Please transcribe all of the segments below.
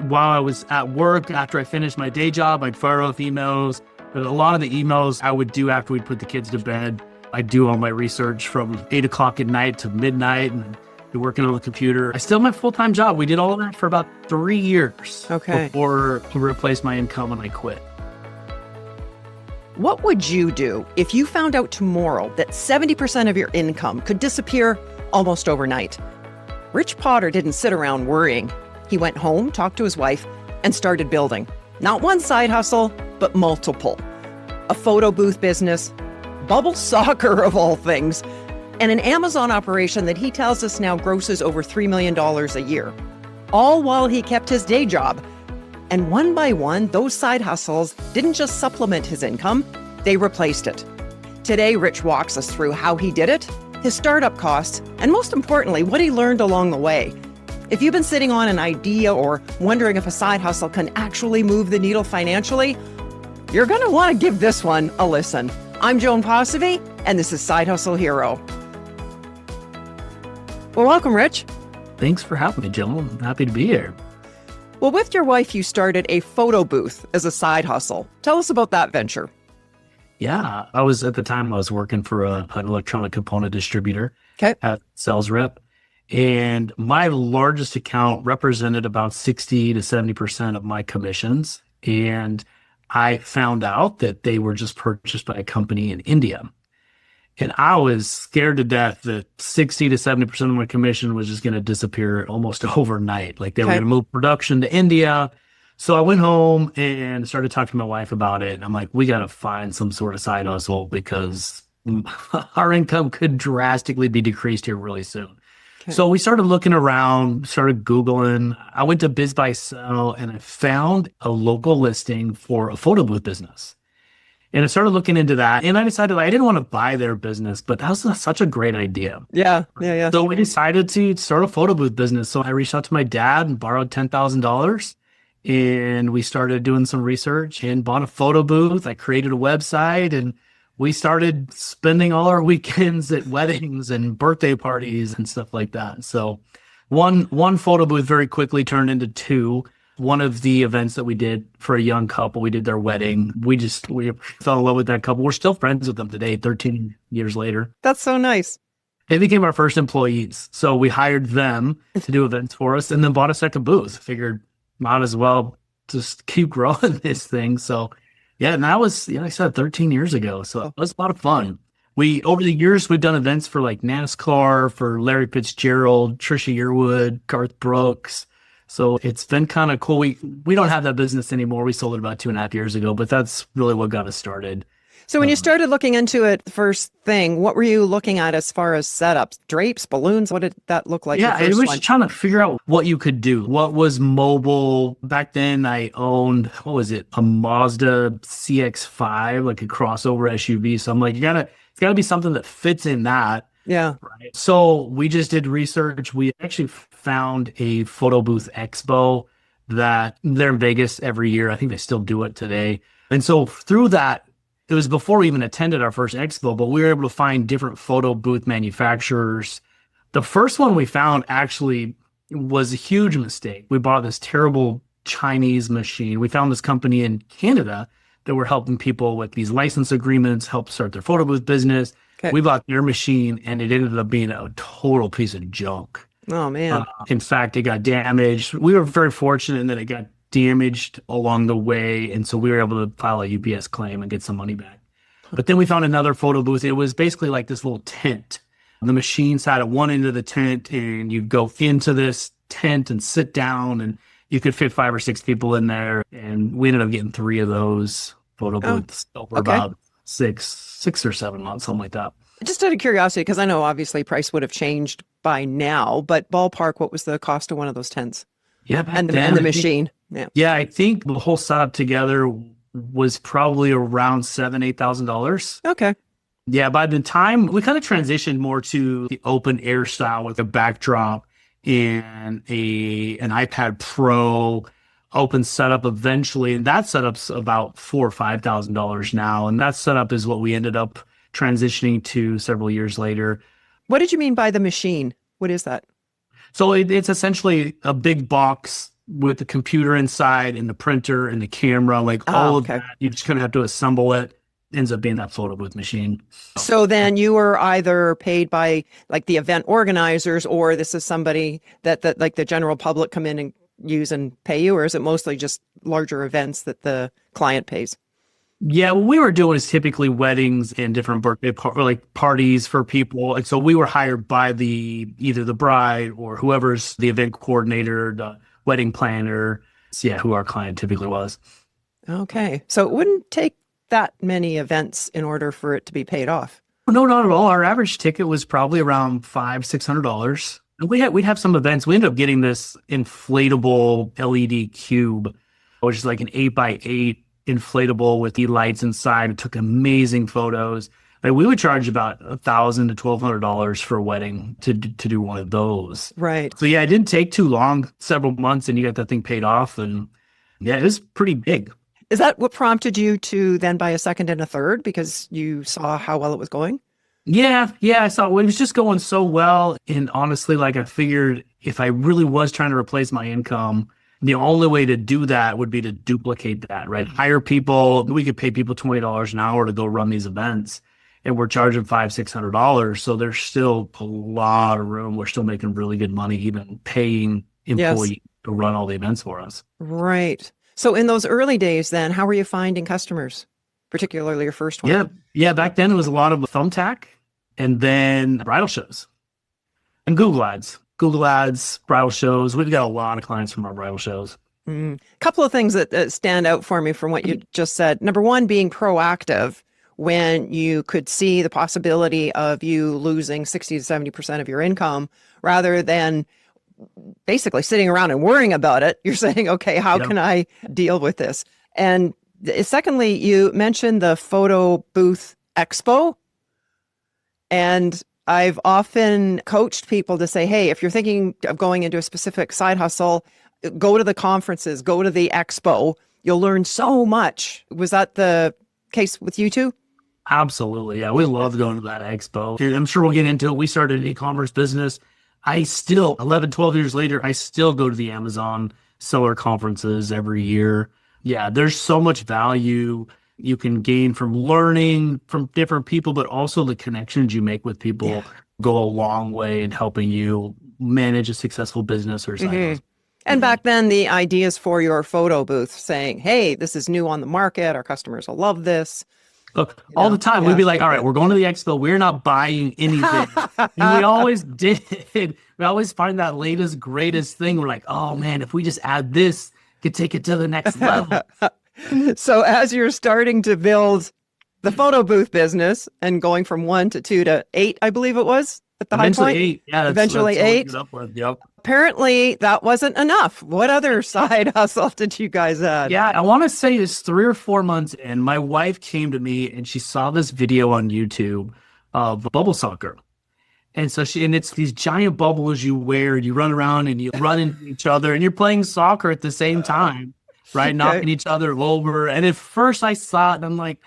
while I was at work, after I finished my day job, I'd fire off emails. But a lot of the emails I would do after we'd put the kids to bed. I'd do all my research from 8 o'clock at night to midnight and be working on the computer. I still have my full-time job. We did all of that for about 3 years before I replaced my income and I quit. What would you do if you found out tomorrow that 70% of your income could disappear almost overnight? Rich Potter didn't sit around worrying. He went home, talked to his wife, and started building. Not one side hustle, but multiple. A photo booth business, bubble soccer of all things, and an Amazon operation that he tells us now grosses over $3 million a year. All while he kept his day job. And one by one, those side hustles didn't just supplement his income, they replaced it. Today, Rich walks us through how he did it, his startup costs, and most importantly, what he learned along the way. If you've been sitting on an idea or wondering if a side hustle can actually move the needle financially, you're going to want to give this one a listen. I'm Joan, and this is Side Hustle Hero. Well, welcome, Rich. Thanks for having me, Jill. I'm happy to be here. Well, with your wife, you started a photo booth as a side hustle. Tell us about that venture. Yeah, at the time I was working for an electronic component distributor at sales rep. And my largest account represented about 60 to 70% of my commissions. And I found out that they were just purchased by a company in India. And I was scared to death that 60 to 70% of my commission was just going to disappear almost overnight. Like they were going to move production to India. So I went home and started talking to my wife about it. And I'm like, we got to find some sort of side hustle because our income could drastically be decreased here really soon. So we started looking around, started Googling. I went to Biz Buy Sell and I found a local listing for a photo booth business. And I started looking into that. And I decided I didn't want to buy their business, but that was such a great idea. Yeah. So we decided to start a photo booth business. So I reached out to my dad and borrowed $10,000. And we started doing some research and bought a photo booth. I created a website and we started spending all our weekends at weddings and birthday parties and stuff like that. So one photo booth very quickly turned into two. One of the events that we did for a young couple, we did their wedding. We fell in love with that couple. We're still friends with them today, 13 years later. That's so nice. They became our first employees. So we hired them to do events for us and then bought a second booth. Figured might as well just keep growing this thing. So yeah, and that was, like I said, 13 years ago. So it was a lot of fun. Over the years, we've done events for like NASCAR, for Larry Fitzgerald, Trisha Yearwood, Garth Brooks. So it's been kind of cool. We don't have that business anymore. We sold it about 2.5 years ago, but that's really what got us started. So when you started looking into it, the first thing, what were you looking at as far as setups? Drapes, balloons? What did that look like? Yeah, it was just trying to figure out what you could do. What was mobile? Back then I owned, a Mazda CX-5, like a crossover SUV. So I'm like, it's got to be something that fits in that. Yeah. Right. So we just did research. We actually found a photo booth expo that they're in Vegas every year. I think they still do it today. And so through that, it was before we even attended our first expo, but we were able to find different photo booth manufacturers. The first one we found actually was a huge mistake. We bought this terrible Chinese machine. We found this company in Canada that were helping people with these license agreements, help start their photo booth business. Okay. We bought their machine and it ended up being a total piece of junk. Oh, man. In fact, it got damaged. We were very fortunate in that it got damaged along the way. And so we were able to file a UPS claim and get some money back. But then we found another photo booth. It was basically like this little tent. The machine sat at one end of the tent and you'd go into this tent and sit down and you could fit 5 or 6 people in there. And we ended up getting 3 of those photo booths over about six or 7 months, something like that. Just out of curiosity, because I know obviously price would have changed by now, but ballpark, what was the cost of one of those tents? Yeah, and the machine. Yeah, I think the whole setup together was probably around $8,000. Okay. Yeah, by the time we kind of transitioned more to the open air style with a backdrop and an iPad Pro open setup eventually, and that setup's about $4,000 or $5,000 now, and that setup is what we ended up transitioning to several years later. What did you mean by the machine? What is that? So it's essentially a big box with the computer inside and the printer and the camera, like all of that. You just kind of have to assemble it. Ends up being that photo booth machine. So then you were either paid by like the event organizers, or this is somebody that like the general public come in and use and pay you, or is it mostly just larger events that the client pays? Yeah, what we were doing is typically weddings and different birthday like parties for people. And so we were hired by either the bride or whoever's the event coordinator, the wedding planner. So yeah, who our client typically was. Okay. So it wouldn't take that many events in order for it to be paid off. No, not at all. Our average ticket was probably around $500-$600. And we'd have some events. We ended up getting this inflatable LED cube, which is like an 8x8 inflatable with the lights inside. It took amazing photos. Like we would charge about $1,000 to $1,200 for a wedding to do one of those. Right. So yeah, it didn't take too long, several months, and you got that thing paid off. And yeah, it was pretty big. Is that what prompted you to then buy a second and a third, because you saw how well it was going? Yeah, I saw it was just going so well. And honestly, like I figured if I really was trying to replace my income, the only way to do that would be to duplicate that, right? Hire people. We could pay people $20 an hour to go run these events, and we're charging $500-$600. So there's still a lot of room. We're still making really good money, even paying employees to run all the events for us. Right. So in those early days, then, how were you finding customers, particularly your first one? Yeah. Back then, it was a lot of thumbtack, and then bridal shows and Google ads. Google ads, bridal shows. We've got a lot of clients from our bridal shows. Couple of things that stand out for me from what you just said. Number one, being proactive when you could see the possibility of you losing 60 to 70% of your income, rather than basically sitting around and worrying about it. You're saying, okay, how can I deal with this? And secondly, you mentioned the photo booth expo. And I've often coached people to say, hey, if you're thinking of going into a specific side hustle, go to the conferences, go to the expo. You'll learn so much. Was that the case with you too? Absolutely. Yeah, we love going to that expo. I'm sure we'll get into it. We started an e-commerce business. I still, 11, 12 years later, I still go to the Amazon seller conferences every year. Yeah, there's so much value you can gain from learning from different people, but also the connections you make with people go a long way in helping you manage a successful business or something. And back then, the ideas for your photo booth saying, hey, this is new on the market. Our customers will love this. Look, all the time, we'd be like, all right, we're going to the expo. We're not buying anything. And we always did. We always find that latest, greatest thing. We're like, oh, man, if we just add this, could take it to the next level. So as you're starting to build the photo booth business and going from 1 to 2 to 8, I believe it was at the high point. 8. Yeah, eventually 8. Yep. Apparently that wasn't enough. What other side hustle did you guys add? Yeah, I want to say it's 3 or 4 months in. My wife came to me and she saw this video on YouTube of bubble soccer. And so it's these giant bubbles you wear and you run around and you run into each other and you're playing soccer at the same time. Right? Knocking each other over. And at first I saw it and I'm like,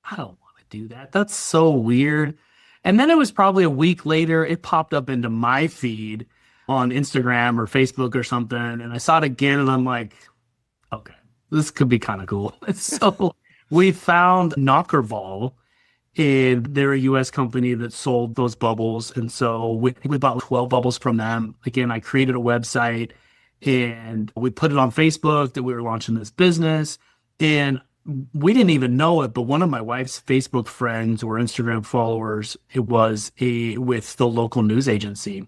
I don't want to do that. That's so weird. And then it was probably a week later, it popped up into my feed on Instagram or Facebook or something. And I saw it again and I'm like, okay, this could be kind of cool. So we found Knocker Ball, and they're a US company that sold those bubbles. And so we bought 12 bubbles from them. Again, I created a website. And we put it on Facebook that we were launching this business. And we didn't even know it, but one of my wife's Facebook friends or Instagram followers, it was with the local news agency.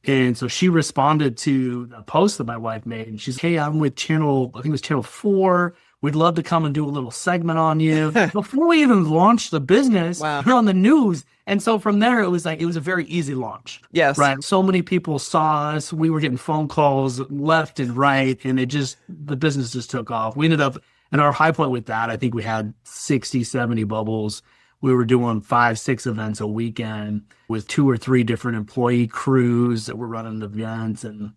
And so she responded to the post that my wife made. And she's, hey, I'm with I think it was channel 4. We'd love to come and do a little segment on you. Before we even launched the business, You're on the news. And so from there, it was a very easy launch. Yes. Right. So many people saw us. We were getting phone calls left and right. And the business just took off. We ended up, at our high point with that, I think we had 60, 70 bubbles. We were doing 5, 6 events a weekend with 2 or 3 different employee crews that were running the events. And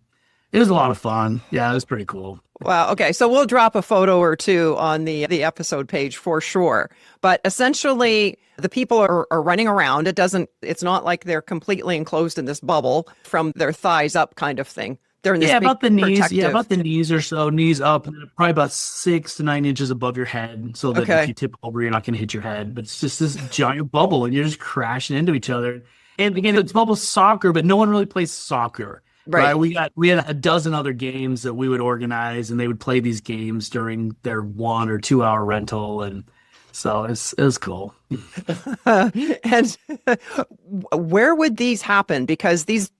it was a lot of fun. Yeah, it was pretty cool. Wow. Okay. So we'll drop a photo or two on the episode page for sure. But essentially, the people are running around. It's not like they're completely enclosed in this bubble from their thighs up kind of thing. They're in this big about the knees. protective. Yeah, about the knees or so. Knees up, and then probably about 6 to 9 inches above your head, so that if you tip over, you're not going to hit your head. But it's just this giant bubble, and you're just crashing into each other. And again, it's bubble soccer, but no one really plays soccer. Right. We had a dozen other games that we would organize, and they would play these games during their 1 or 2 hour rental, and so it was cool. And where would these happen? Because these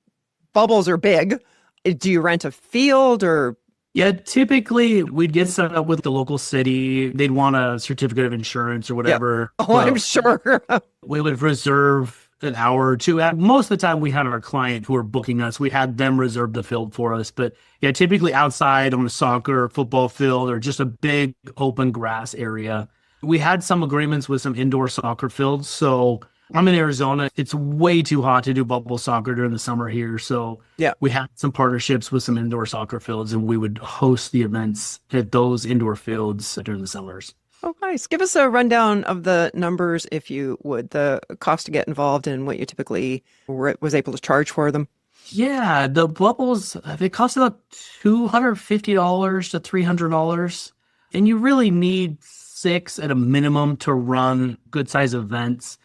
bubbles are big. Do you rent a field or? Yeah, typically we'd get set up with the local city. They'd want a certificate of insurance or whatever. Yeah. Oh, I'm sure. We would reserve an hour or two. Most of the time we had our client who were booking us, we had them reserve the field for us. But yeah, typically outside on a soccer or football field or just a big open grass area. We had some agreements with some indoor soccer fields. So I'm in Arizona. It's way too hot to do bubble soccer during the summer here. So yeah, we had some partnerships with some indoor soccer fields, and we would host the events at those indoor fields during the summers. Oh, nice. Give us a rundown of the numbers, if you would, the cost to get involved and what you typically was able to charge for them. Yeah, the bubbles, they cost about $250 to $300. And you really need 6 at a minimum to run good size events.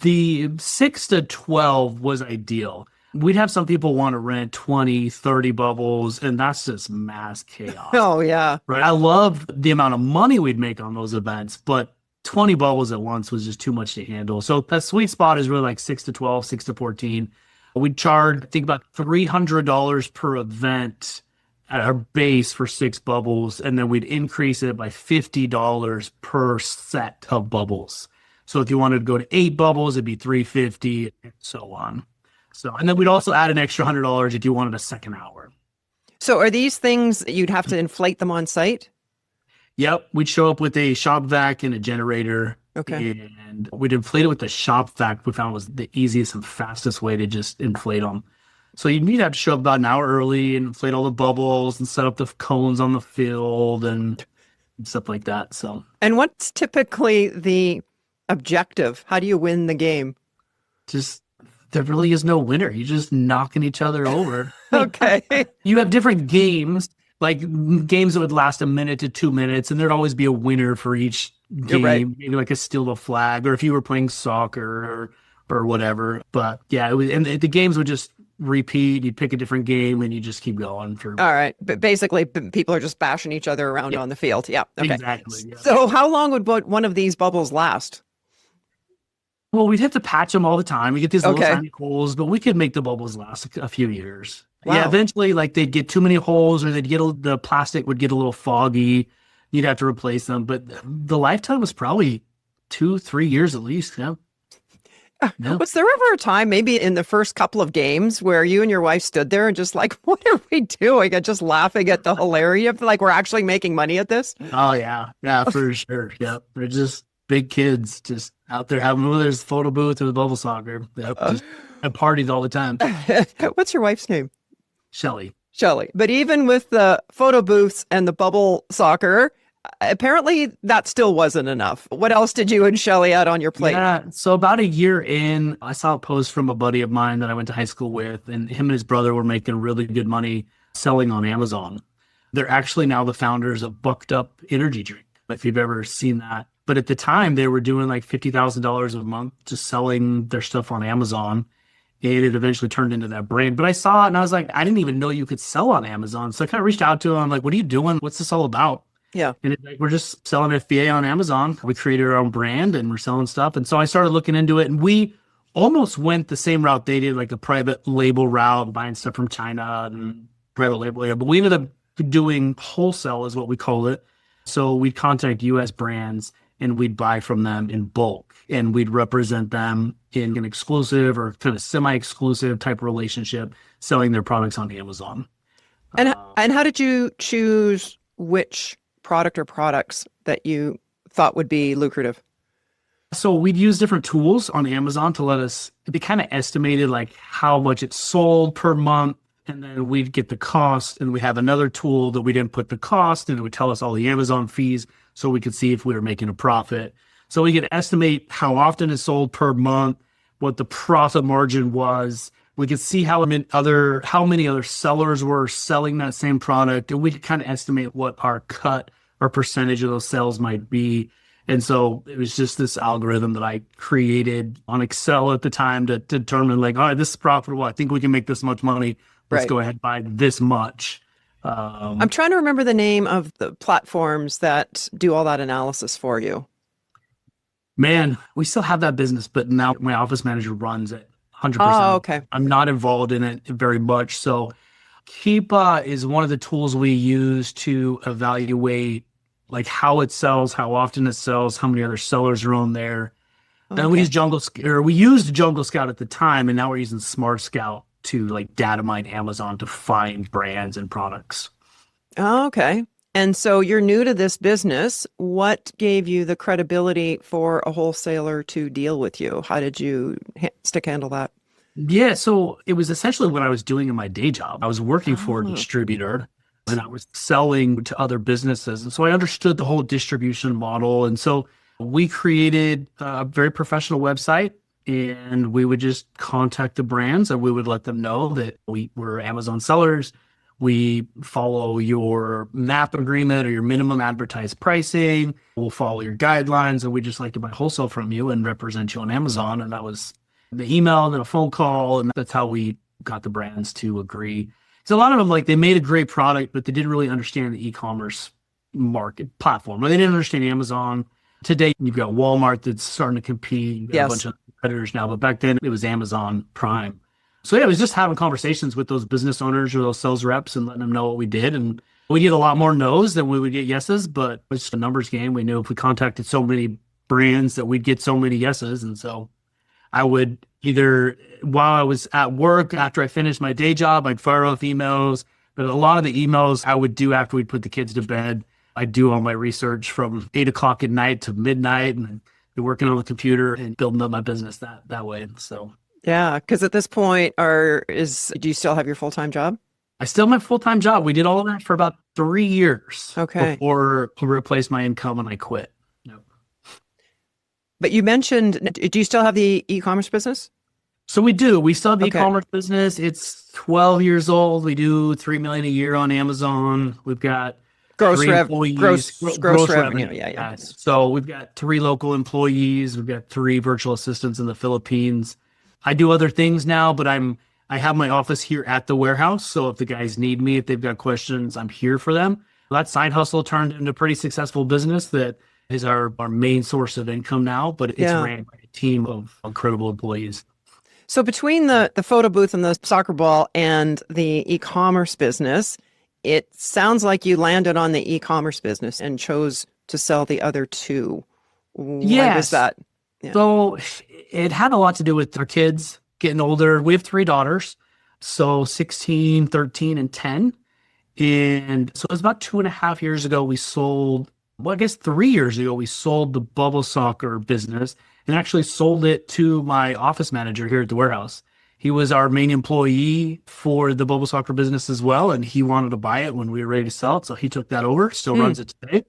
The 6 to 12 was ideal. We'd have some people want to rent 20, 30 bubbles, and that's just mass chaos. Oh, yeah. Right. I love the amount of money we'd make on those events, but 20 bubbles at once was just too much to handle. So that sweet spot is really like 6 to 12, 6 to 14. We'd charge, I think, about $300 per event at our base for 6 bubbles, and then we'd increase it by $50 per set of bubbles. So if you wanted to go to 8 bubbles, it'd be $350 and so on. So, and then we'd also add an extra $100 if you wanted a second hour. So are these things you'd have to inflate them on site? Yep. We'd show up with a shop vac and a generator. Okay. And we'd inflate it with the shop vac. We found was the easiest and fastest way to just inflate them. So you'd have to show up about an hour early and inflate all the bubbles and set up the cones on the field and stuff like that. So. And what's typically the objective? How do you win the game? There really is no winner. You're just knocking each other over. Okay. You have different games, like games that would last a minute to 2 minutes, and there'd always be a winner for each game. Right. Maybe like a steal the flag, or if you were playing soccer or whatever. But yeah, it was, and the games would just repeat. You'd pick a different game, and you just keep going for. All right, but basically, people are just bashing each other around on the field. Yeah. Okay. Exactly. Yeah. So, how long would one of these bubbles last? Well, we'd have to patch them all the time. We get these little tiny holes, but we could make the bubbles last a few years. Wow. Yeah, eventually, like they'd get too many holes, or the plastic would get a little foggy. You'd have to replace them. But the lifetime was probably 2-3 years at least. Yeah. Yeah. Was there ever a time, maybe in the first couple of games, where you and your wife stood there and just like, what are we doing? And just laughing at the hilarity of like, we're actually making money at this? Oh, yeah. Yeah, for sure. Yeah. They're just big kids just out there having, there's photo booth or the bubble soccer. Yep, just at parties all the time. What's your wife's name? Shelly. But even with the photo booths and the bubble soccer, apparently that still wasn't enough. What else did you and Shelly add on your plate? Yeah, so about a year in, I saw a post from a buddy of mine that I went to high school with, and him and his brother were making really good money selling on Amazon. They're actually now the founders of Bucked Up Energy Drink, if you've ever seen that. But at the time, they were doing like $50,000 a month just selling their stuff on Amazon. And it eventually turned into that brand. But I saw it and I was like, I didn't even know you could sell on Amazon. So I kind of reached out to them. I'm like, what are you doing? What's this all about? Yeah. And it's like, we're just selling FBA on Amazon. We created our own brand and we're selling stuff. And so I started looking into it. And we almost went the same route they did, like a private label route, buying stuff from China and private label area. But we ended up doing wholesale is what we call it. So we'd contact U.S. brands and we'd buy from them in bulk, and we'd represent them in an exclusive or kind of semi-exclusive type of relationship, selling their products on Amazon. And how did you choose which product or products that you thought would be lucrative? So we'd use different tools on Amazon to let us, they kind of estimated like how much it sold per month. And then we'd get the cost, and we have another tool that we didn't put the cost, and it would tell us all the Amazon fees so we could see if we were making a profit. So we could estimate how often it sold per month, what the profit margin was, We could see how many other sellers were selling that same product, and we could kind of estimate what our cut or percentage of those sales might be. And so it was just this algorithm that I created on Excel at the time to determine like, all right, this is profitable. I think we can make this much money. Let's go ahead and buy this much. I'm trying to remember the name of the platforms that do all that analysis for you. Man, we still have that business, but now my office manager runs it 100%. Oh, okay. I'm not involved in it very much. So Keepa is one of the tools we use to evaluate like how it sells, how often it sells, how many other sellers are on there. Okay. And we used Jungle Scout at the time, and now we're using Smart Scout to like data mine Amazon to find brands and products. Oh, okay. And so you're new to this business. What gave you the credibility for a wholesaler to deal with you? How did you stick handle that? Yeah, so it was essentially what I was doing in my day job. I was working for a distributor and I was selling to other businesses. And so I understood the whole distribution model. And so we created a very professional website, and we would just contact the brands and we would let them know that we were Amazon sellers. We follow your MAP agreement or your minimum advertised pricing. We'll follow your guidelines, and we just like to buy wholesale from you and represent you on Amazon. And that was the email and then a phone call. And that's how we got the brands to agree. So a lot of them, like, they made a great product, but they didn't really understand the e-commerce market platform. They didn't understand Amazon. Today, you've got Walmart that's starting to compete. You've got a bunch of competitors now, but back then it was Amazon Prime. So yeah, it was just having conversations with those business owners or those sales reps and letting them know what we did. And we get a lot more no's than we would get yeses, but it's just a numbers game. We knew if we contacted so many brands that we'd get so many yeses. And so I would either, while I was at work, after I finished my day job, I'd fire off emails. But a lot of the emails I would do after we'd put the kids to bed. I'd do all my research from 8 o'clock at night to midnight, and I'd be working on the computer and building up my business that way. So yeah, because at this point, do you still have your full-time job? I still have my full-time job. We did all of that for about 3 years before I replaced my income and I quit. Yep. But you mentioned, do you still have the e-commerce business? So we do. We still have the e-commerce business. It's 12 years old. We do $3 million a year on Amazon. We've got gross revenue. Yeah. So we've got 3 local employees. We've got 3 virtual assistants in the Philippines. I do other things now, but I have my office here at the warehouse. So if the guys need me, if they've got questions, I'm here for them. That side hustle turned into a pretty successful business that is our main source of income now, but it's ran by a team of incredible employees. So between the photo booth and the soccer ball and the e-commerce business, it sounds like you landed on the e-commerce business and chose to sell the other 2. Why was that? Yeah. So it had a lot to do with our kids getting older. We have 3 daughters, so 16, 13, and 10. And so it was about 2.5 years ago we sold, 3 years ago we sold the bubble soccer business and actually sold it to my office manager here at the warehouse. He was our main employee for the bubble soccer business as well, and he wanted to buy it when we were ready to sell it, so he took that over, still runs it today.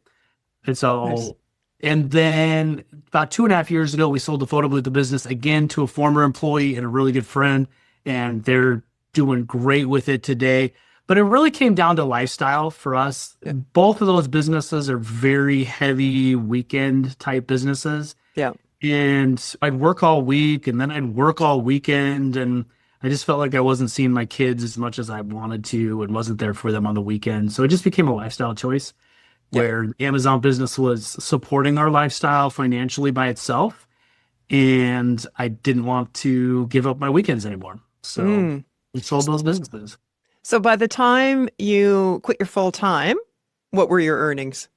And so... Nice. And then about 2.5 years ago, we sold the photo booth business again to a former employee and a really good friend, and they're doing great with it today. But it really came down to lifestyle for us. Both of those businesses are very heavy weekend type businesses. Yeah. And I'd work all week and then I'd work all weekend, and I just felt like I wasn't seeing my kids as much as I wanted to and wasn't there for them on the weekend. So it just became a lifestyle choice. Where Amazon business was supporting our lifestyle financially by itself, and I didn't want to give up my weekends anymore. So we sold those businesses. So by the time you quit your full time, what were your earnings?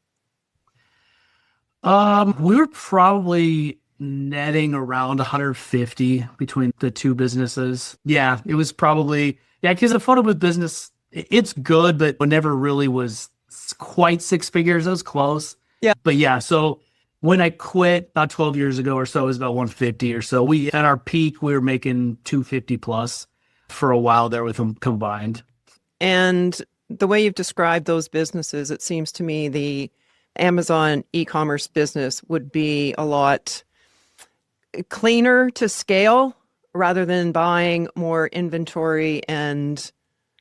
We were probably netting around 150 between the 2 businesses. Yeah, it was probably, because the photo booth business, it's good, but it never really was quite 6 figures. It was close. Yeah. But yeah, so when I quit about 12 years ago or so, it was about 150 or so. At our peak, we were making 250 plus for a while there with them combined. And the way you've described those businesses, it seems to me the Amazon e-commerce business would be a lot cleaner to scale rather than buying more inventory and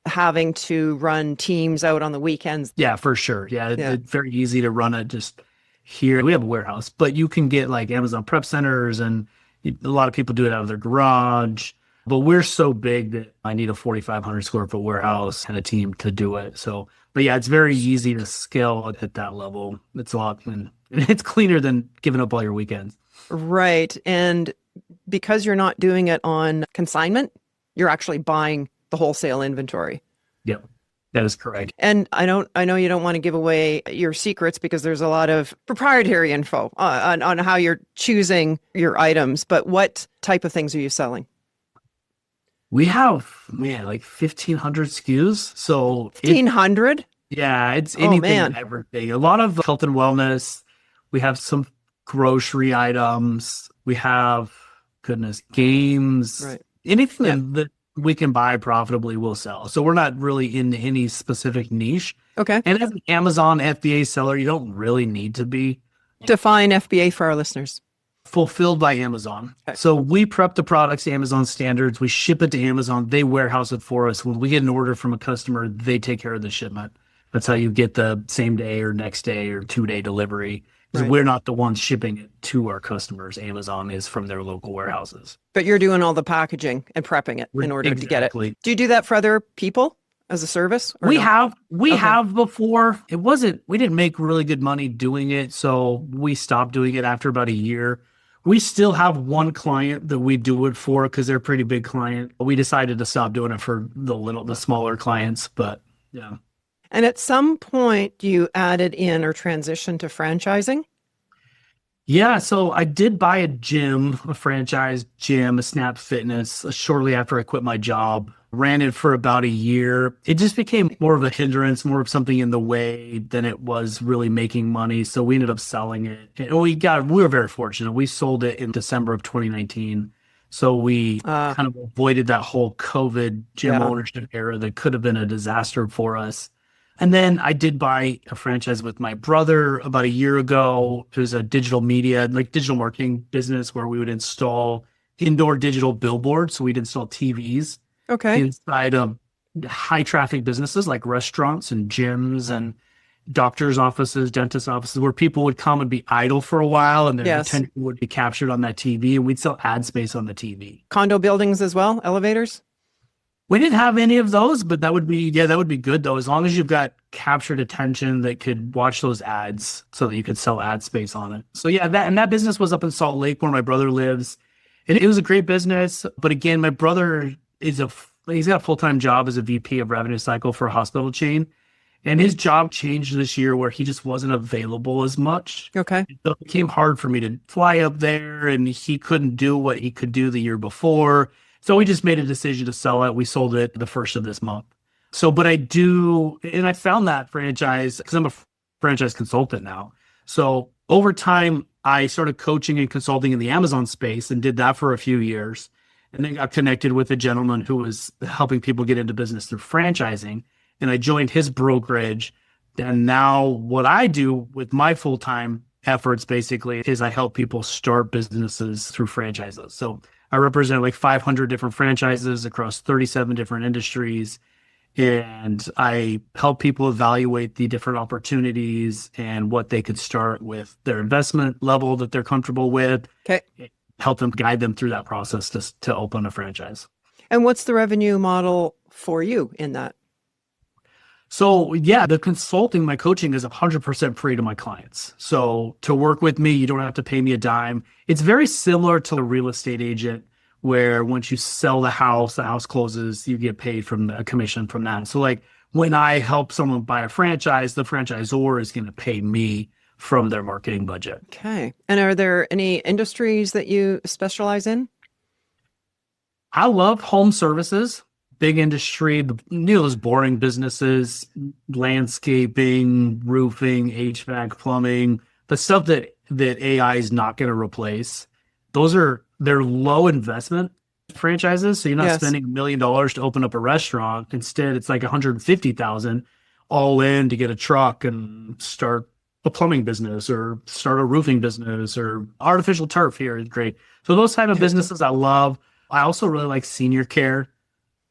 having to run teams out on the weekends. Yeah, for sure. Yeah, it's very easy to run it just here. We have a warehouse, but you can get like Amazon prep centers, and a lot of people do it out of their garage. But we're so big that I need a 4,500 square foot warehouse and a team to do it. So, but yeah, it's very easy to scale at that level. It's a lot, and it's cleaner than giving up all your weekends. Right. And because you're not doing it on consignment, you're actually buying the wholesale inventory. Yep, that is correct. And I know you don't want to give away your secrets because there's a lot of proprietary info on how you're choosing your items, but what type of things are you selling? We have, like 1,500 SKUs. So 1,500? Yeah, it's anything and everything. A lot of health and wellness. We have some grocery items. We have, games. Right. Anything that we can buy profitably, we'll sell. So we're not really in any specific niche. Okay. And as an Amazon FBA seller, you don't really need to be. Define FBA for our listeners. Fulfilled by Amazon. Okay. So we prep the products to Amazon standards. We ship it to Amazon. They warehouse it for us. When we get an order from a customer, they take care of the shipment. That's how you get the same day or next day or 2-day delivery. Because we're not the ones shipping it to our customers. Amazon is from their local warehouses. But you're doing all the packaging and prepping it in order to get it. Do you do that for other people as a service? We have before. We didn't make really good money doing it. So we stopped doing it after about a year. We still have one client that we do it for because they're a pretty big client. We decided to stop doing it for the smaller clients, but yeah. And at some point you added in or transitioned to franchising? Yeah, so I did buy a franchise gym, a Snap Fitness, shortly after I quit my job. Ran it for about a year. It just became more of a hindrance, more of something in the way than it was really making money. So we ended up selling it. And we were very fortunate. We sold it in December of 2019. So we kind of avoided that whole COVID gym ownership era that could have been a disaster for us. And then I did buy a franchise with my brother about a year ago. It was a digital media, like digital marketing business where we would install indoor digital billboards. So we'd install TVs inside of high traffic businesses like restaurants and gyms and doctors' offices, dentist offices, where people would come and be idle for a while and their attention would be captured on that TV, and we'd sell ad space on the TV. Condo buildings as well, elevators? We didn't have any of those, but that would be good though, as long as you've got captured attention that could watch those ads so that you could sell ad space on it. So yeah, that business was up in Salt Lake where my brother lives. And it was a great business, but again, my brother he's got a full-time job as a VP of revenue cycle for a hospital chain. And his job changed this year where he just wasn't available as much. Okay. So it became hard for me to fly up there, and he couldn't do what he could do the year before. So we just made a decision to sell it. We sold it the first of this month. So, but I found that franchise because I'm a franchise consultant now. So over time, I started coaching and consulting in the Amazon space and did that for a few years. And then got connected with a gentleman who was helping people get into business through franchising. And I joined his brokerage. And now what I do with my full-time efforts basically is I help people start businesses through franchises. So I represent like 500 different franchises across 37 different industries. And I help people evaluate the different opportunities and what they could start with their investment level that they're comfortable with. Okay. Help them, guide them through that process to open a franchise. And what's the revenue model for you in that? So yeah, the consulting, my coaching is 100% free to my clients. So to work with me, you don't have to pay me a dime. It's very similar to a real estate agent where once you sell the house closes, you get paid from a commission from that. So like when I help someone buy a franchise, the franchisor is going to pay me from their marketing budget. Okay. And are there any industries that you specialize in? I love home services. Big industry, those boring businesses, landscaping, roofing, HVAC, plumbing, the stuff that AI is not going to replace. They're low investment franchises. So you're not spending $1 million to open up a restaurant. Instead, it's like $150,000 all in to get a truck and start a plumbing business or start a roofing business or artificial turf here is great. So those type of businesses I love. I also really like senior care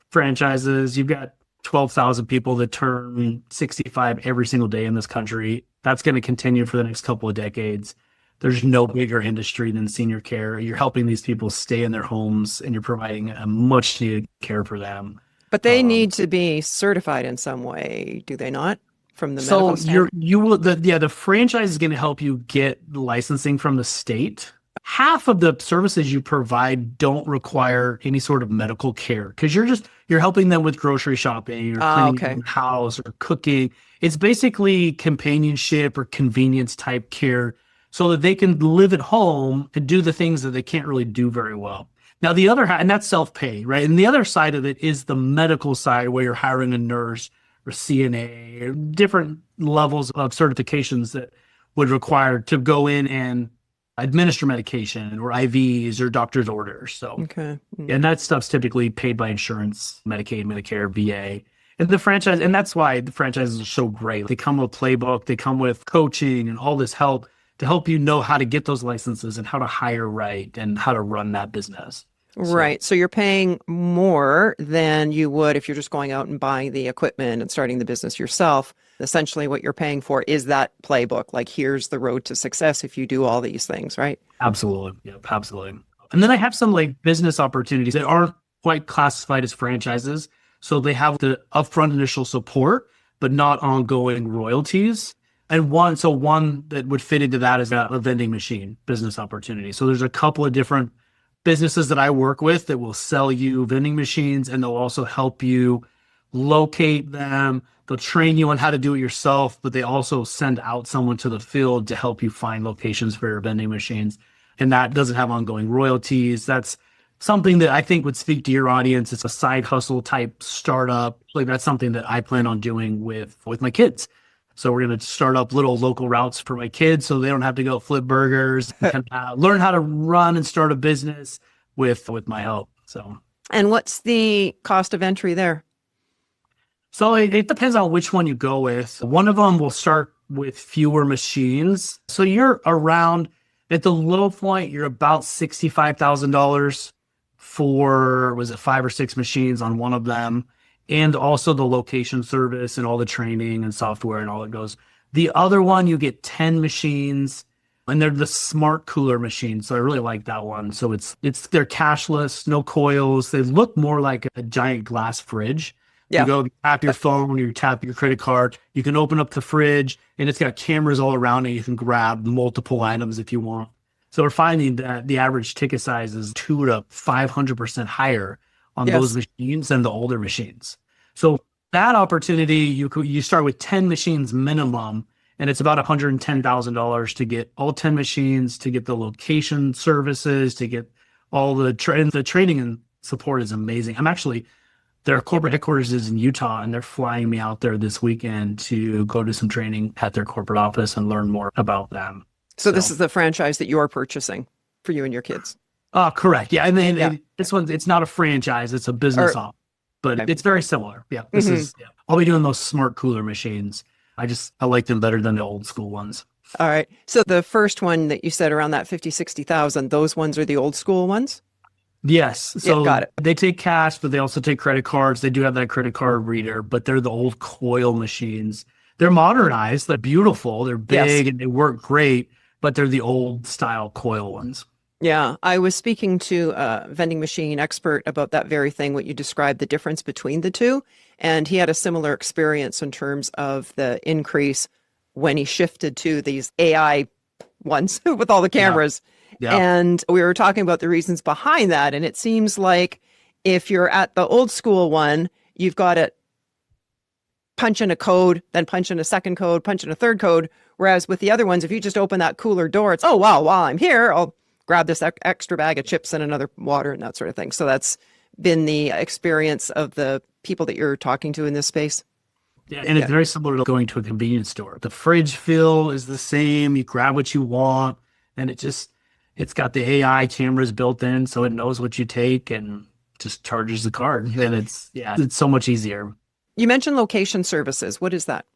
franchises. You've got 12,000 people that turn 65 every single day in this country. That's going to continue for the next couple of decades. There's no bigger industry than senior care. You're helping these people stay in their homes and you're providing a much needed care for them. But they need to be certified in some way, do they not? From the medical standpoint? The franchise is going to help you get licensing from the state. Half of the services you provide don't require any sort of medical care because you're helping them with grocery shopping or cleaning the house or cooking. It's basically companionship or convenience type care so that they can live at home and do the things that they can't really do very well. Now, the other and that's self-pay, right? And the other side of it is the medical side where you're hiring a nurse or CNA or different levels of certifications that would require to go in and administer medication or IVs or doctor's orders. So, and that stuff's typically paid by insurance, Medicaid, Medicare, VA. And that's why the franchises are so great. They come with a playbook, they come with coaching and all this help to help you know how to get those licenses and how to hire right and how to run that business. Right. So you're paying more than you would if you're just going out and buying the equipment and starting the business yourself. Essentially, what you're paying for is that playbook. Like, here's the road to success if you do all these things, right? Absolutely. Yep, absolutely. And then I have some like business opportunities that aren't quite classified as franchises. So they have the upfront initial support, but not ongoing royalties. And one that would fit into that is a vending machine business opportunity. So there's a couple of different businesses that I work with that will sell you vending machines, and they'll also help you locate them. They'll train you on how to do it yourself, but they also send out someone to the field to help you find locations for your vending machines. And that doesn't have ongoing royalties. That's something that I think would speak to your audience. It's a side hustle type startup. Like that's something that I plan on doing with my kids. So we're going to start up little local routes for my kids so they don't have to go flip burgers and learn how to run and start a business with my help. So, and what's the cost of entry there? So it depends on which one you go with. One of them will start with fewer machines. So you're around, at the low point, you're about $65,000 for, was it 5 or 6 machines on one of them? And also the location service and all the training and software and all that goes. The other one, you get 10 machines, and they're the smart cooler machines. So I really like that one. So they're cashless, no coils. They look more like a giant glass fridge. Yeah. You go tap your phone, you tap your credit card, you can open up the fridge, and it's got cameras all around it. You can grab multiple items if you want. So we're finding that the average ticket size is 200 to 500% higher on those machines than the older machines. So that opportunity, you start with 10 machines minimum, and it's about $110,000 to get all 10 machines, to get the location services, to get all the training and support is amazing. Their corporate headquarters is in Utah, and they're flying me out there this weekend to go do some training at their corporate office and learn more about them. So this is the franchise that you're purchasing for you and your kids? Correct. Yeah. And then this one, it's not a franchise, it's a business op, but it's very similar. Yeah. I'll be doing those smart cooler machines. I like them better than the old school ones. All right. So the first one that you said around that 50, 60,000, those ones are the old school ones? Yes. So got it. They take cash, but they also take credit cards. They do have that credit card reader, but they're the old coil machines. They're modernized. They're beautiful. They're big and they work great, but they're the old style coil ones. Yeah, I was speaking to a vending machine expert about that very thing, what you described, the difference between the two. And he had a similar experience in terms of the increase when he shifted to these AI ones with all the cameras. Yeah. And we were talking about the reasons behind that. And it seems like if you're at the old school one, you've got to punch in a code, then punch in a second code, punch in a third code. Whereas with the other ones, if you just open that cooler door, it's, oh, wow, while I'm here, I'll grab this extra bag of chips and another water and that sort of thing. So that's been the experience of the people that you're talking to in this space. Yeah, and it's very similar to going to a convenience store. The fridge fill is the same. You grab what you want, and it's got the AI cameras built in, so it knows what you take and just charges the card. And it's so much easier. You mentioned location services. What is that?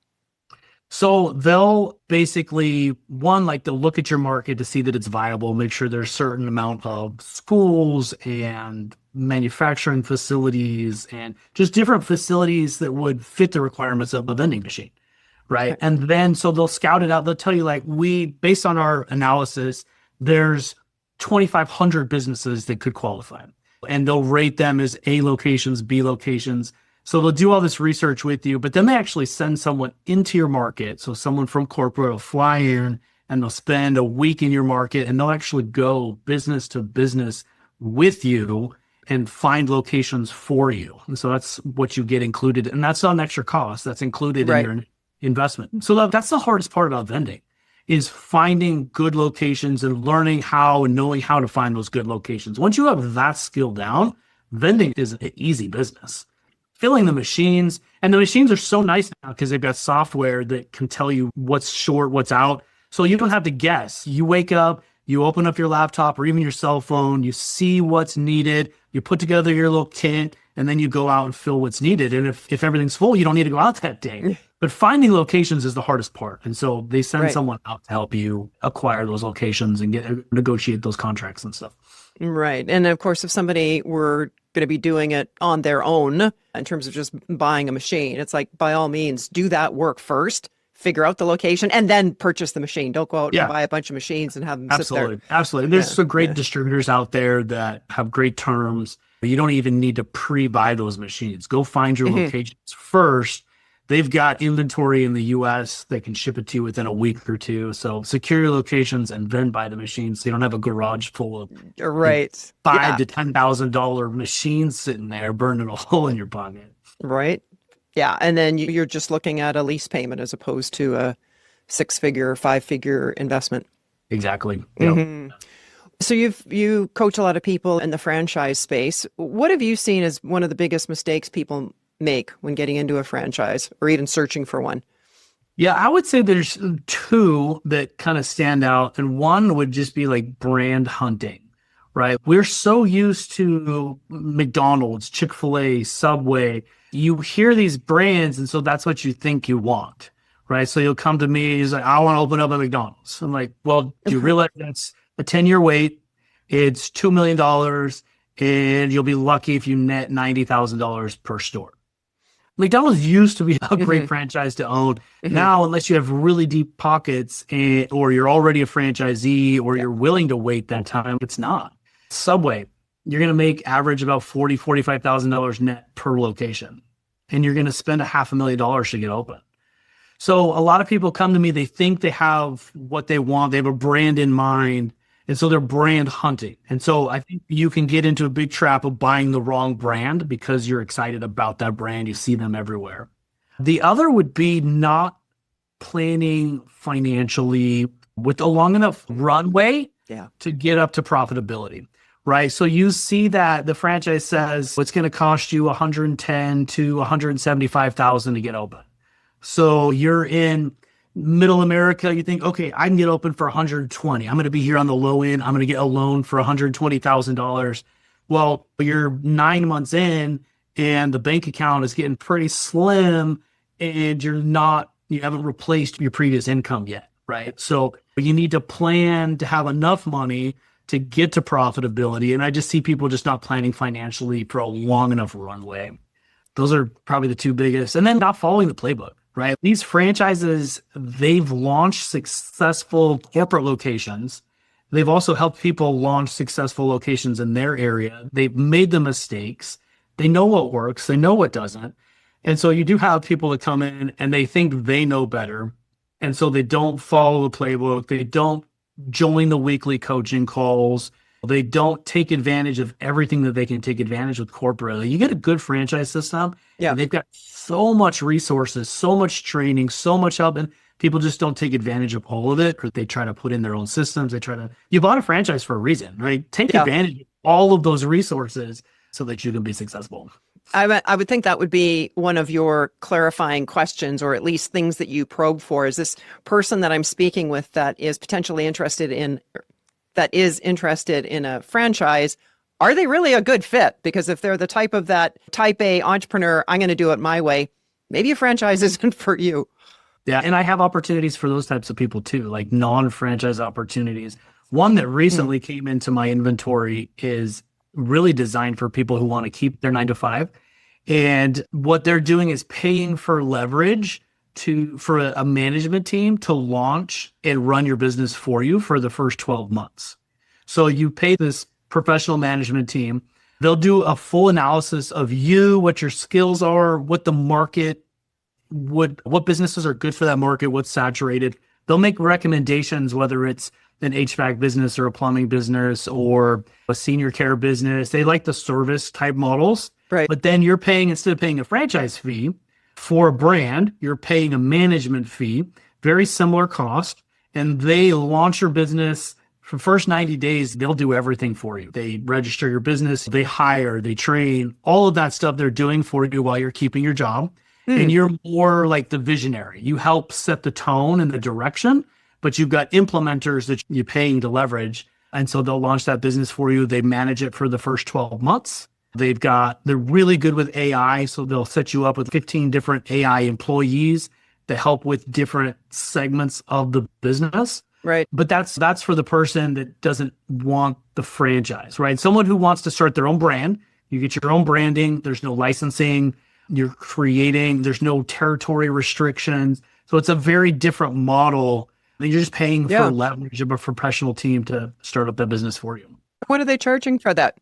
So they'll basically, one, like they'll look at your market to see that it's viable, make sure there's a certain amount of schools and manufacturing facilities and just different facilities that would fit the requirements of a vending machine. Right. Okay. And then so they'll scout it out. They'll tell you, like, based on our analysis, there's 2,500 businesses that could qualify. And they'll rate them as A locations, B locations. So they'll do all this research with you, but then they actually send someone into your market. So someone from corporate will fly in and they'll spend a week in your market and they'll actually go business to business with you and find locations for you. And so that's what you get included. And that's not an extra cost. That's included in your investment. So that's the hardest part about vending, is finding good locations and learning how and knowing how to find those good locations. Once you have that skill down, vending is an easy business. Filling the machines, and the machines are so nice now because they've got software that can tell you what's short, what's out. So you don't have to guess. You wake up, you open up your laptop or even your cell phone, you see what's needed, you put together your little kit, and then you go out and fill what's needed. And if everything's full, you don't need to go out that day. But finding locations is the hardest part. And so they send someone out to help you acquire those locations and negotiate those contracts and stuff. Right. And of course, if somebody were going to be doing it on their own in terms of just buying a machine, it's like, by all means, do that work first, figure out the location, and then purchase the machine. Don't go out and buy a bunch of machines and have them sit there. Absolutely. There's some great distributors out there that have great terms. You don't even need to pre-buy those machines. Go find your locations first. They've got inventory in the US. They can ship it to you within a week or two. So secure your locations and then buy the machines. So you don't have a garage full of $5,000 to $10,000 machines sitting there burning a hole in your pocket. Right. Yeah. And then you're just looking at a lease payment as opposed to a 6-figure or 5-figure investment. Exactly. Yep. So you coach a lot of people in the franchise space. What have you seen as one of the biggest mistakes people make when getting into a franchise or even searching for one? Yeah, I would say there's two that kind of stand out. And one would just be like brand hunting, right? We're so used to McDonald's, Chick-fil-A, Subway. You hear these brands, and so that's what you think you want, right? So you'll come to me, he's like, I want to open up a McDonald's. I'm like, well, do you realize that's a 10-year wait? It's $2 million, and you'll be lucky if you net $90,000 per store. McDonald's used to be a great franchise to own. Now, unless you have really deep pockets or you're already a franchisee or you're willing to wait that time, it's not. Subway, you're going to make average about $40,000, $45,000 net per location. And you're going to spend $500,000 to get open. So a lot of people come to me, they think they have what they want. They have a brand in mind. And so they're brand hunting. And so I think you can get into a big trap of buying the wrong brand because you're excited about that brand. You see them everywhere. The other would be not planning financially with a long enough runway to get up to profitability, right? So you see that the franchise says it's going to cost you $110,000 to $175,000 to get open. So you're in middle America, you think, okay, I can get open for $120,000. I'm going to be here on the low end. I'm going to get a loan for $120,000. Well, you're 9 months in and the bank account is getting pretty slim and you haven't replaced your previous income yet, right? So you need to plan to have enough money to get to profitability. And I just see people just not planning financially for a long enough runway. Those are probably the two biggest. And then not following the playbook. Right? These franchises, they've launched successful corporate locations. They've also helped people launch successful locations in their area. They've made the mistakes. They know what works. They know what doesn't. And so you do have people that come in and they think they know better. And so they don't follow the playbook. They don't join the weekly coaching calls. They don't take advantage of everything that they can take advantage with corporately. You get a good franchise system, and they've got so much resources, so much training, so much help, and people just don't take advantage of all of it, or they try to put in their own systems. You bought a franchise for a reason, right? Take advantage of all of those resources so that you can be successful. I would think that would be one of your clarifying questions, or at least things that you probe for. Is this person that I'm speaking with that is potentially interested in a franchise, are they really a good fit? Because if they're the type of that type A entrepreneur, I'm going to do it my way, maybe a franchise isn't for you. Yeah. And I have opportunities for those types of people too, like non-franchise opportunities. One that recently came into my inventory is really designed for people who want to keep their 9 to 5. And what they're doing is paying for leverage for a management team to launch and run your business for you for the first 12 months. So you pay this professional management team. They'll do a full analysis of you, what your skills are, what the market, what businesses are good for that market, what's saturated. They'll make recommendations, whether it's an HVAC business or a plumbing business or a senior care business. They like the service type models. Right. But then you're paying, instead of paying a franchise fee for a brand, you're paying a management fee, very similar cost. And they launch your business for the first 90 days. They'll do everything for you. They register your business, they hire, they train, all of that stuff they're doing for you while you're keeping your job. And you're more like the visionary. You help set the tone and the direction, but you've got implementers that you're paying to leverage. And so they'll launch that business for you. They manage it for the first 12 months. They're really good with AI. So they'll set you up with 15 different AI employees to help with different segments of the business. Right. But that's for the person that doesn't want the franchise, right? Someone who wants to start their own brand. You get your own branding. There's no licensing. You're creating, there's no territory restrictions. So it's a very different model. You're just paying for leverage of a professional team to start up that business for you. What are they charging for that?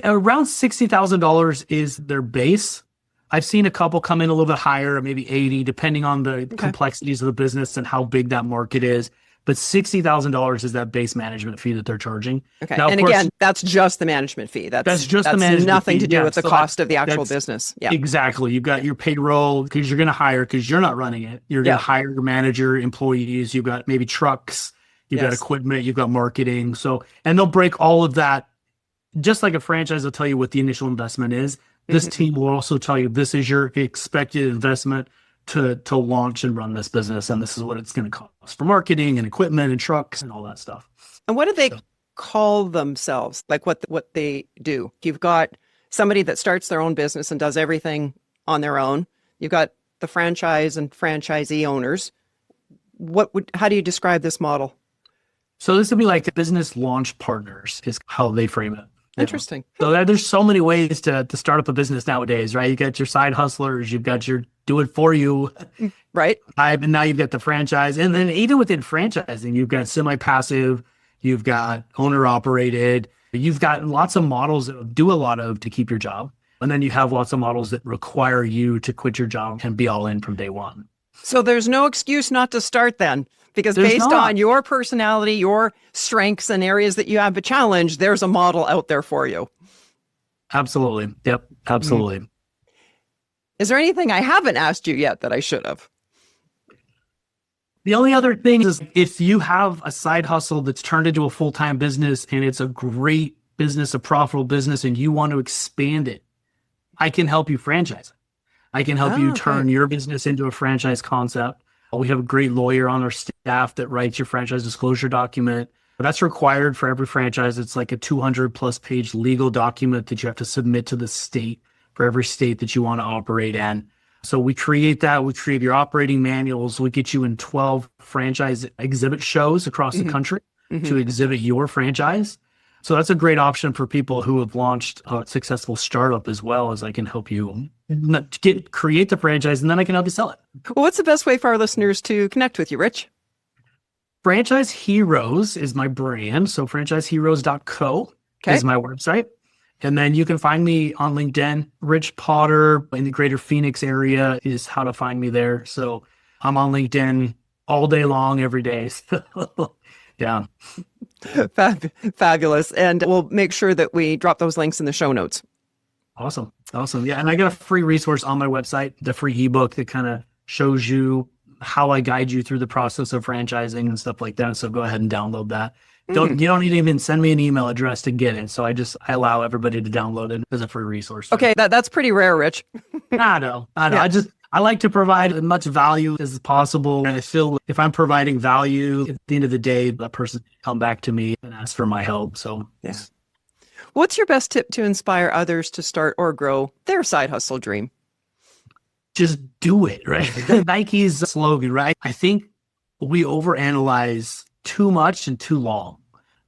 Around $60,000 is their base. I've seen a couple come in a little bit higher, maybe 80, depending on the complexities of the business and how big that market is. But $60,000 is that base management fee that they're charging. Okay. Now, and again, that's just the management fee. That's just the management nothing fee. To do with the cost of the actual business. Yeah. Exactly. You've got your payroll because you're going to hire, because you're not running it. You're going to hire your manager, employees. You've got maybe trucks. You've got equipment. You've got marketing. So, and they'll break all of that. Just like a franchise will tell you what the initial investment is. This team will also tell you this is your expected investment to launch and run this business, and this is what it's going to cost for marketing and equipment and trucks and all that stuff. And what do they call themselves? Like what they do? You've got somebody that starts their own business and does everything on their own. You've got the franchise and franchisee owners. How do you describe this model? So this would be like the business launch partners is how they frame it. Interesting. So there's so many ways to start up a business nowadays, right? You got your side hustlers, you've got your do it for you, right? And now you've got the franchise. And then even within franchising, you've got semi-passive, you've got owner operated, you've got lots of models that do a lot of to keep your job. And then you have lots of models that require you to quit your job and be all in from day one. So there's no excuse not to start then. Because based on your personality, your strengths and areas that you have a challenge, there's a model out there for you. Absolutely. Yep. Absolutely. Is there anything I haven't asked you yet that I should have? The only other thing is if you have a side hustle that's turned into a full-time business and it's a great business, a profitable business, and you want to expand it, I can help you franchise it. I can help you turn your business into a franchise concept. We have a great lawyer on our staff that writes your franchise disclosure document. That's required for every franchise. It's like a 200+ page legal document that you have to submit to the state for every state that you want to operate in. So we create that. We create your operating manuals. We get you in 12 franchise exhibit shows across the country to exhibit your franchise. So that's a great option for people who have launched a successful startup, as well as I can help you create the franchise, and then I can help you sell it. Well, what's the best way for our listeners to connect with you, Rich? Franchise Heroes is my brand. So franchiseheroes.co is my website. And then you can find me on LinkedIn. Rich Potter in the greater Phoenix area is how to find me there. So I'm on LinkedIn all day long, every day. Yeah. Fabulous. And we'll make sure that we drop those links in the show notes. Awesome. Yeah. And I got a free resource on my website, the free ebook that kind of shows you how I guide you through the process of franchising and stuff like that. So go ahead and download that. You don't need to even send me an email address to get it. So I allow everybody to download it as a free resource. Okay. That's pretty rare, Rich. I know. Yeah. I like to provide as much value as possible. And I feel if I'm providing value, at the end of the day, that person can come back to me and ask for my help. So yes. What's your best tip to inspire others to start or grow their side hustle dream? just do it, right? Nike's slogan, right? I think we overanalyze too much and too long,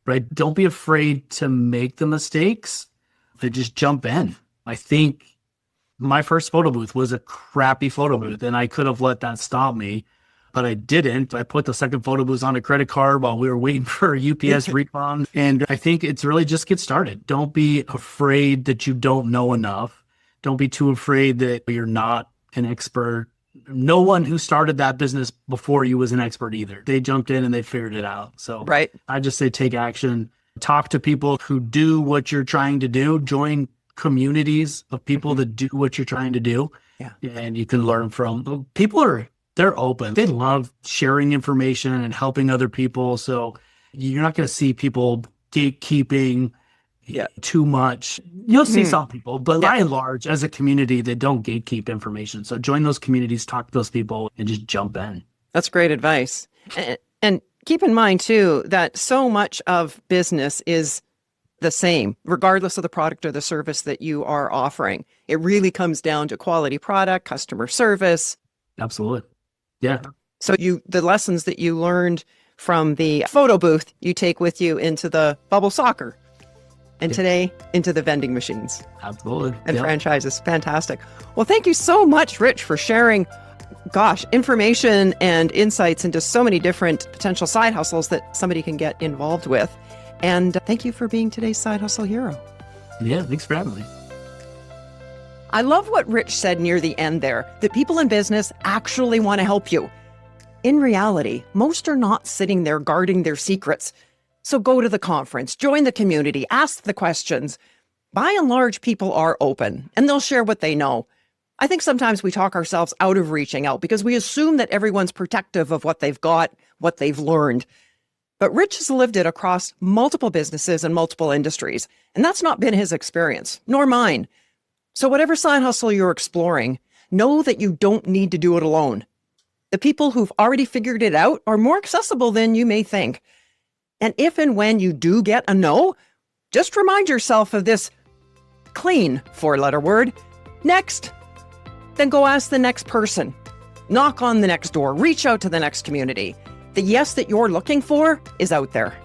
right? Don't be afraid to make the mistakes, to just jump in. I think my first photo booth was a crappy photo booth, and I could have let that stop me, but I didn't. I put the second photo booth on a credit card while we were waiting for a UPS refund. And I think it's really just get started. Don't be afraid that you don't know enough. Don't be too afraid that you're not an expert. No one who started that business before you was an expert either. They jumped in and they figured it out. So right. I just say take action. Talk to people who do what you're trying to do. Join communities of people that do what you're trying to do. Yeah. And you can learn from people. They're open. They love sharing information and helping other people. So you're not going to see people gatekeeping too much. You'll see some people, but by and large, as a community, they don't gatekeep information. So join those communities, talk to those people, and just jump in. That's great advice. And keep in mind, too, that so much of business is the same, regardless of the product or the service that you are offering. It really comes down to quality product, customer service. Absolutely. Yeah. So the lessons that you learned from the photo booth, you take with you into the bubble soccer and today into the vending machines. Absolutely. And franchises. Fantastic. Well, thank you so much, Rich, for sharing, information and insights into so many different potential side hustles that somebody can get involved with. And thank you for being today's Side Hustle Hero. Yeah, thanks for having me. I love what Rich said near the end there, that people in business actually want to help you. In reality, most are not sitting there guarding their secrets. So go to the conference, join the community, ask the questions. By and large, people are open and they'll share what they know. I think sometimes we talk ourselves out of reaching out because we assume that everyone's protective of what they've got, what they've learned. But Rich has lived it across multiple businesses and multiple industries, and that's not been his experience, nor mine. So whatever side hustle you're exploring, know that you don't need to do it alone. The people who've already figured it out are more accessible than you may think. And if and when you do get a no, just remind yourself of this clean four-letter word, next. Then go ask the next person. Knock on the next door. Reach out to the next community. The yes that you're looking for is out there.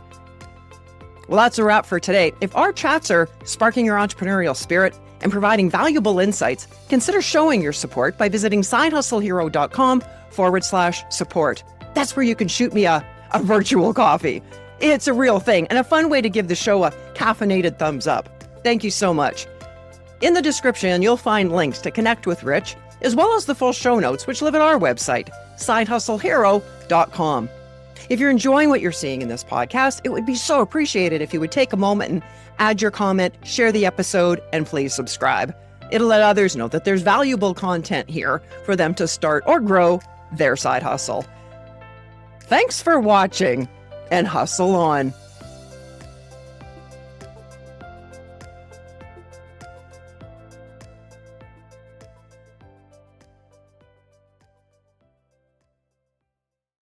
Well, that's a wrap for today. If our chats are sparking your entrepreneurial spirit and providing valuable insights, consider showing your support by visiting sidehustlehero.com/support. That's where you can shoot me a virtual coffee. It's a real thing and a fun way to give the show a caffeinated thumbs up. Thank you so much. In the description, you'll find links to connect with Rich, as well as the full show notes, which live at our website, sidehustlehero.com. If you're enjoying what you're seeing in this podcast, it would be so appreciated if you would take a moment and add your comment, share the episode, and please subscribe. It'll let others know that there's valuable content here for them to start or grow their side hustle. Thanks for watching, and hustle on.